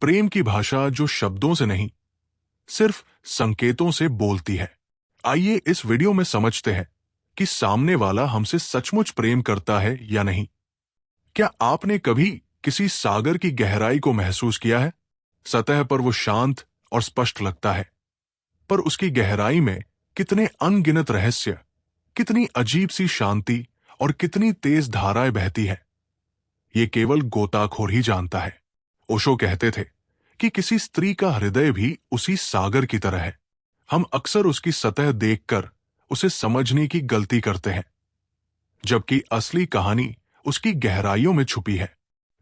प्रेम की भाषा जो शब्दों से नहीं, सिर्फ संकेतों से बोलती है। आइए इस वीडियो में समझते हैं कि सामने वाला हमसे सचमुच प्रेम करता है या नहीं। क्या आपने कभी किसी सागर की गहराई को महसूस किया है? सतह पर वो शांत और स्पष्ट लगता है, पर उसकी गहराई में कितने अनगिनत रहस्य, कितनी अजीब सी शांति और कितनी तेज धाराएं बहती है, ये केवल गोताखोर ही जानता है। ओशो कहते थे कि किसी स्त्री का हृदय भी उसी सागर की तरह है। हम अक्सर उसकी सतह देखकर उसे समझने की गलती करते हैं, जबकि असली कहानी उसकी गहराइयों में छुपी है।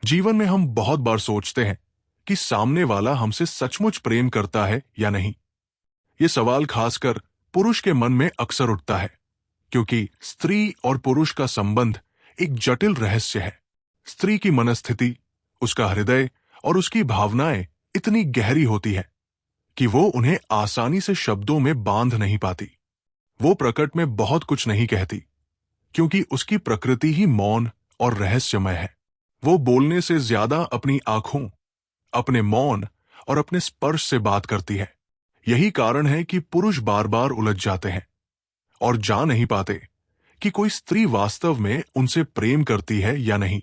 जीवन में हम बहुत बार सोचते हैं कि सामने वाला हमसे सचमुच प्रेम करता है या नहीं। ये सवाल खासकर पुरुष के मन में अक्सर उठता है, क्योंकि स्त्री और पुरुष का संबंध एक जटिल रहस्य है। स्त्री की मनस्थिति, उसका हृदय और उसकी भावनाएं इतनी गहरी होती है कि वो उन्हें आसानी से शब्दों में बांध नहीं पाती। वो प्रकट में बहुत कुछ नहीं कहती, क्योंकि उसकी प्रकृति ही मौन और रहस्यमय है। वो बोलने से ज्यादा अपनी आंखों, अपने मौन और अपने स्पर्श से बात करती है। यही कारण है कि पुरुष बार बार उलझ जाते हैं और जान नहीं पाते कि कोई स्त्री वास्तव में उनसे प्रेम करती है या नहीं।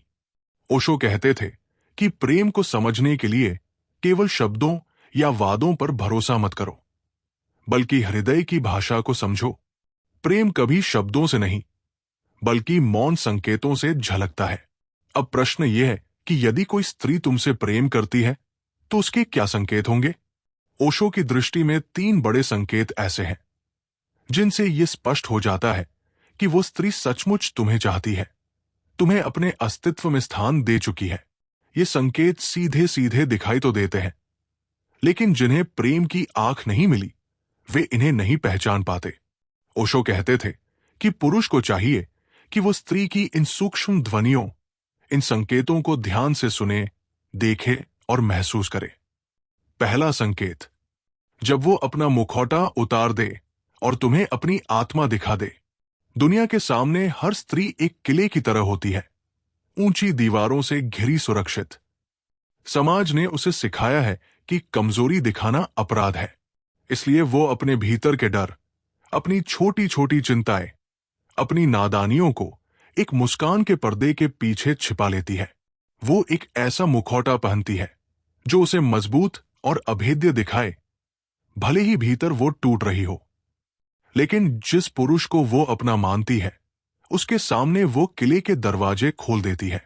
ओशो कहते थे कि प्रेम को समझने के लिए केवल शब्दों या वादों पर भरोसा मत करो, बल्कि हृदय की भाषा को समझो। प्रेम कभी शब्दों से नहीं, बल्कि मौन संकेतों से झलकता है। अब प्रश्न यह है कि यदि कोई स्त्री तुमसे प्रेम करती है तो उसके क्या संकेत होंगे? ओशो की दृष्टि में 3 बड़े संकेत ऐसे हैं जिनसे यह स्पष्ट हो जाता है कि वो स्त्री सचमुच तुम्हें चाहती है, तुम्हें अपने अस्तित्व में स्थान दे चुकी है। ये संकेत सीधे सीधे दिखाई तो देते हैं, लेकिन जिन्हें प्रेम की आंख नहीं मिली, वे इन्हें नहीं पहचान पाते। ओशो कहते थे कि पुरुष को चाहिए कि वो स्त्री की इन सूक्ष्म ध्वनियों, इन संकेतों को ध्यान से सुने, देखे और महसूस करे। पहला संकेत, जब वो अपना मुखौटा उतार दे और तुम्हें अपनी आत्मा दिखा दे। दुनिया के सामने हर स्त्री एक किले की तरह होती है, ऊंची दीवारों से घिरी, सुरक्षित। समाज ने उसे सिखाया है कि कमजोरी दिखाना अपराध है, इसलिए वो अपने भीतर के डर, अपनी छोटी छोटी चिंताएं, अपनी नादानियों को एक मुस्कान के पर्दे के पीछे छिपा लेती है। वो एक ऐसा मुखौटा पहनती है जो उसे मजबूत और अभेद्य दिखाए, भले ही भीतर वो टूट रही हो। लेकिन जिस पुरुष को वो अपना मानती है, उसके सामने वो किले के दरवाजे खोल देती है।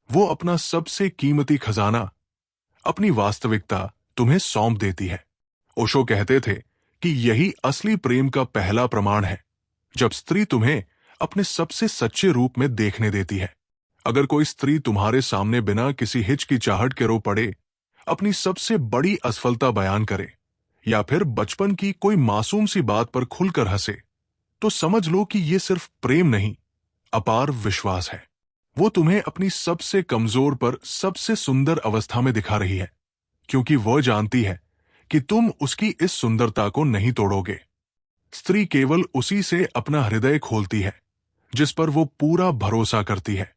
वो अपना सबसे कीमती खजाना, अपनी वास्तविकता तुम्हें सौंप देती है। ओशो कहते थे कि यही असली प्रेम का पहला प्रमाण है, जब स्त्री तुम्हें अपने सबसे सच्चे रूप में देखने देती है। अगर कोई स्त्री तुम्हारे सामने बिना किसी हिचकिचाहट के रो पड़े, अपनी सबसे बड़ी असफलता बयान करे, या फिर बचपन की कोई मासूम सी बात पर खुलकर हंसे, तो समझ लो कि ये सिर्फ प्रेम नहीं, अपार विश्वास है। वो तुम्हें अपनी सबसे कमजोर पर सबसे सुंदर अवस्था में दिखा रही है, क्योंकि वह जानती है कि तुम उसकी इस सुंदरता को नहीं तोड़ोगे। स्त्री केवल उसी से अपना हृदय खोलती है जिस पर वो पूरा भरोसा करती है।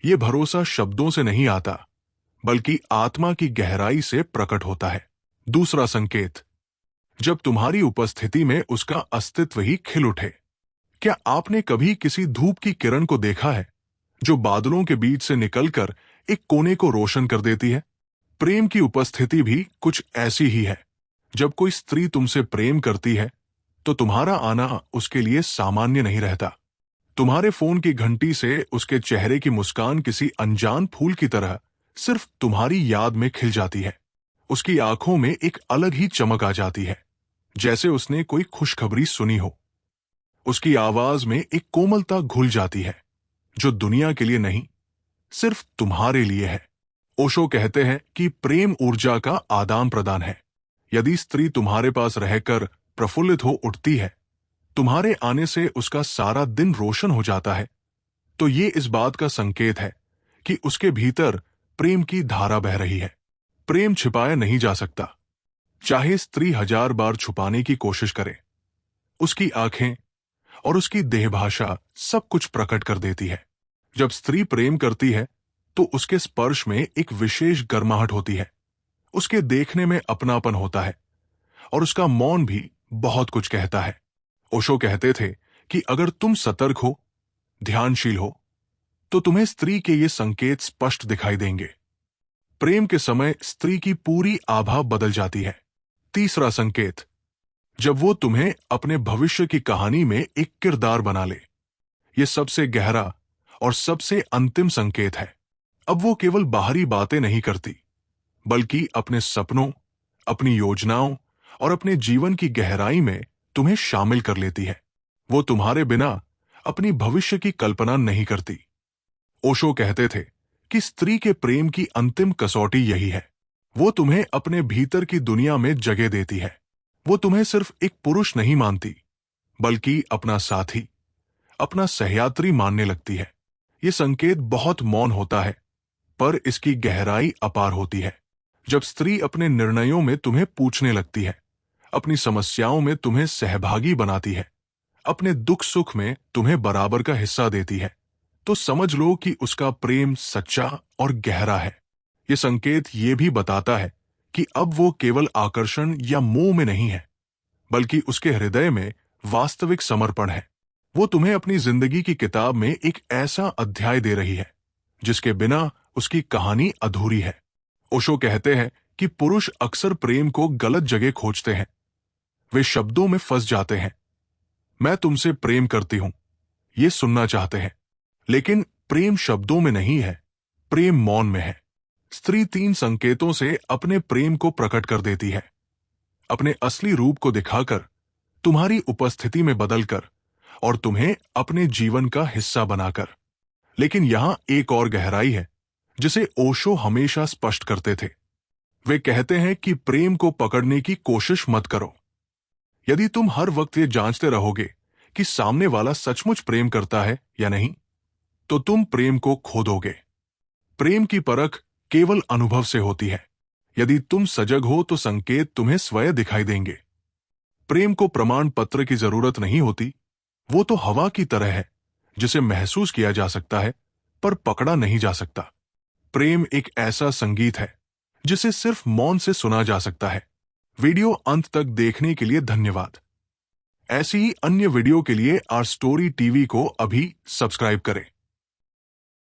ये भरोसा शब्दों से नहीं आता, बल्कि आत्मा की गहराई से प्रकट होता है। दूसरा संकेत, जब तुम्हारी उपस्थिति में उसका अस्तित्व ही खिल उठे। क्या आपने कभी किसी धूप की किरण को देखा है जो बादलों के बीच से निकलकर एक कोने को रोशन कर देती है? प्रेम की उपस्थिति भी कुछ ऐसी ही है। जब कोई स्त्री तुमसे प्रेम करती है तो तुम्हारा आना उसके लिए सामान्य नहीं रहता। तुम्हारे फोन की घंटी से उसके चेहरे की मुस्कान किसी अनजान फूल की तरह सिर्फ तुम्हारी याद में खिल जाती है। उसकी आंखों में एक अलग ही चमक आ जाती है, जैसे उसने कोई खुशखबरी सुनी हो। उसकी आवाज में एक कोमलता घुल जाती है जो दुनिया के लिए नहीं, सिर्फ तुम्हारे लिए है। ओशो कहते हैं कि प्रेम ऊर्जा का आदान प्रदान है। यदि स्त्री तुम्हारे पास रहकर प्रफुल्लित हो उठती है, तुम्हारे आने से उसका सारा दिन रोशन हो जाता है, तो ये इस बात का संकेत है कि उसके भीतर प्रेम की धारा बह रही है। प्रेम छिपाया नहीं जा सकता, चाहे स्त्री 1000 बार छुपाने की कोशिश करे। उसकी आंखें और उसकी देहभाषा सब कुछ प्रकट कर देती है। जब स्त्री प्रेम करती है तो उसके स्पर्श में एक विशेष गर्माहट होती है। उसके देखने में अपनापन होता है और उसका मौन भी बहुत कुछ कहता है। ओशो कहते थे कि अगर तुम सतर्क हो, ध्यानशील हो, तो तुम्हें स्त्री के ये संकेत स्पष्ट दिखाई देंगे। प्रेम के समय स्त्री की पूरी आभा बदल जाती है। तीसरा संकेत, जब वो तुम्हें अपने भविष्य की कहानी में एक किरदार बना ले। यह सबसे गहरा और सबसे अंतिम संकेत है। अब वो केवल बाहरी बातें नहीं करती, बल्कि अपने सपनों, अपनी योजनाओं और अपने जीवन की गहराई में तुम्हें शामिल कर लेती है। वो तुम्हारे बिना अपनी भविष्य की कल्पना नहीं करती। ओशो कहते थे कि स्त्री के प्रेम की अंतिम कसौटी यही है। वो तुम्हें अपने भीतर की दुनिया में जगह देती है। वो तुम्हें सिर्फ एक पुरुष नहीं मानती, बल्कि अपना साथी, अपना सहयात्री मानने लगती है। ये संकेत बहुत मौन होता है, पर इसकी गहराई अपार होती है। जब स्त्री अपने निर्णयों में तुम्हें पूछने लगती है, अपनी समस्याओं में तुम्हें सहभागी बनाती है, अपने दुख सुख में तुम्हें बराबर का हिस्सा देती है, तो समझ लो कि उसका प्रेम सच्चा और गहरा है। यह संकेत ये भी बताता है कि अब वो केवल आकर्षण या मोह में नहीं है, बल्कि उसके हृदय में वास्तविक समर्पण है। वो तुम्हें अपनी जिंदगी की किताब में एक ऐसा अध्याय दे रही है जिसके बिना उसकी कहानी अधूरी है। ओशो कहते हैं कि पुरुष अक्सर प्रेम को गलत जगह खोजते हैं। वे शब्दों में फंस जाते हैं। मैं तुमसे प्रेम करती हूं, ये सुनना चाहते हैं। लेकिन प्रेम शब्दों में नहीं है, प्रेम मौन में है। स्त्री 3 संकेतों से अपने प्रेम को प्रकट कर देती है। अपने असली रूप को दिखाकर, तुम्हारी उपस्थिति में बदलकर और तुम्हें अपने जीवन का हिस्सा बनाकर। लेकिन यहां एक और गहराई है जिसे ओशो हमेशा स्पष्ट करते थे। वे कहते हैं कि प्रेम को पकड़ने की कोशिश मत करो। यदि तुम हर वक्त ये जांचते रहोगे कि सामने वाला सचमुच प्रेम करता है या नहीं, तो तुम प्रेम को खो दोगे। प्रेम की परख केवल अनुभव से होती है। यदि तुम सजग हो तो संकेत तुम्हें स्वयं दिखाई देंगे। प्रेम को प्रमाण पत्र की जरूरत नहीं होती। वो तो हवा की तरह है जिसे महसूस किया जा सकता है, पर पकड़ा नहीं जा सकता। प्रेम एक ऐसा संगीत है जिसे सिर्फ मौन से सुना जा सकता है। वीडियो अंत तक देखने के लिए धन्यवाद। ऐसी ही अन्य वीडियो के लिए आवर स्टोरी टीवी को अभी सब्सक्राइब करें।